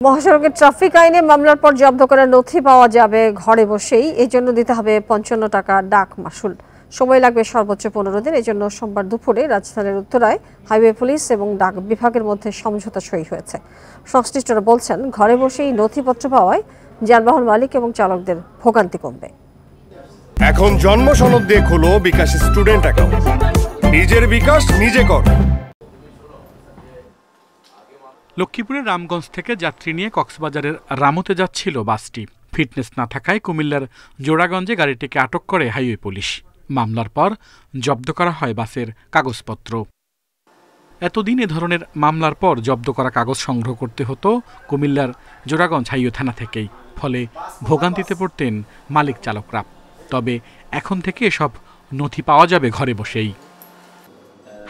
মহাসড়কের ট্রাফিক আইনে মামলার পর জব্দ করা নথি পাওয়া যাবে ঘরে বসেই। এই জন্য দিতে হবে ৫৫ টাকা ডাক মাশুল। সময় লাগবে সর্বোচ্চ ১৫ দিন। এই জন্য সোমবার দুপুরে রাজধানীর উত্তরায় হাইওয়ে পুলিশ এবং ডাক বিভাগের মধ্যে সমঝোতা সই হয়েছে। সংশ্লিষ্টরা বলছেন, ঘরে বসেই নথিপত্র পাওয়ায় যানবাহন মালিক এবং চালকদের ভোগান্তি কমবে। এখন জন্ম সনদ দিয়ে খোলো বিকাশ স্টুডেন্ট অ্যাকাউন্ট। নিজের বিকাশ নিজে কর। লক্ষ্মীপুরের রামগঞ্জ থেকে যাত্রী নিয়ে কক্সবাজারের রামুতে যাচ্ছিল বাসটি। ফিটনেস না থাকায় কুমিল্লার জোড়াগঞ্জে গাড়িটিকে আটক করে হাইওয়ে পুলিশ। মামলার পর জব্দ করা হয় বাসের কাগজপত্র। এতদিন এ ধরনের মামলার পর জব্দ করা কাগজ সংগ্রহ করতে হতো কুমিল্লার জোড়াগঞ্জ হাইওয়ে থানা থেকেই। ফলে ভোগান্তিতে পড়তেন মালিক চালকরা। তবে এখন থেকে এসব নথি পাওয়া যাবে ঘরে বসেই।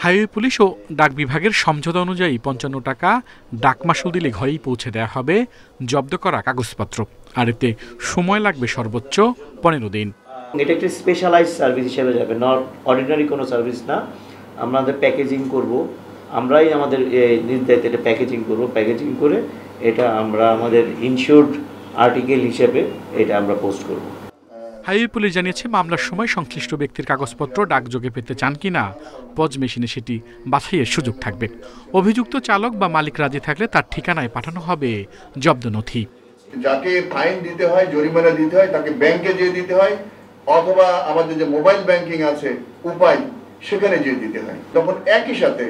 হাইওয়ে পুলিশ ও ডাক বিভাগের সমঝোতা অনুযায়ী ৫৫ টাকা ডাক মাশুল দিলে ঘরেই পৌঁছে দেওয়া হবে জব্দ করা কাগজপত্র। আর এতে সময় লাগবে সর্বোচ্চ ১৫ দিন। এটা একটি স্পেশালাইজড সার্ভিস হিসেবে যাবে, নট অর্ডিনারি কোনো সার্ভিস না। আমাদের প্যাকেজিং করব, আমরাই আমাদের নিজ দায়িত্বে এটা প্যাকেজিং করব। প্যাকেজিং করে এটা আমরা আমাদের ইনশিওরড আর্টিকেল হিসেবে এটা আমরা পোস্ট করব। হাইওয়ে পুলিশ জানিয়েছে, মামলার সময় সংশ্লিষ্ট ব্যক্তির কাগজপত্র ডাকযোগে পেতে চান কিনা পজ মেশিনে সেটি বাছাইয়ের সুযোগ থাকবে। অভিযুক্ত চালক বা মালিক রাজি থাকলে তার ঠিকানায় পাঠানো হবে জব্দ নথি। যাকে ফাইন দিতে হয়, জরিমানা দিতে হয়, তাকে ব্যাংকে যেয়ে দিতে হয়, অথবা আমাদের যে মোবাইল ব্যাংকিং আছে উপায়, সেখানে যেয়ে দিতে হয়। তখন একই সাথে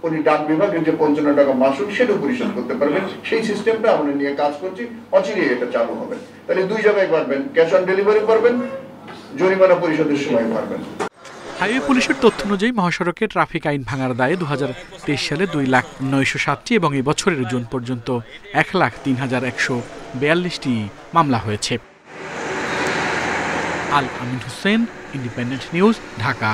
উনি ডাক বিভাগের যে ৫৫ টাকা মাশুল সেটা পরিশোধ করতে পারবেন। সেই সিস্টেমটা আমরা নিয়ে কাজ করছি, অচিরেই এটা চালু হবে। তাহলে দুই জায়গায় পারবেন, ক্যাশ অন ডেলিভারি পারবেন, জরিমানা পরিশোধের সময় পারবেন। হাইওয়ে পুলিশের তথ্য অনুযায়ী মহাসড়কে ট্রাফিক আইন ভাঙার দায়ে ২০২৩ সালে ২,০৯,০৭টি এবং এই বছরের জুন পর্যন্ত ১,০৩,১৪২টি মামলা হয়েছে। আল আমিন হোসেন, ইন্ডিপেন্ডেন্ট নিউজ, ঢাকা।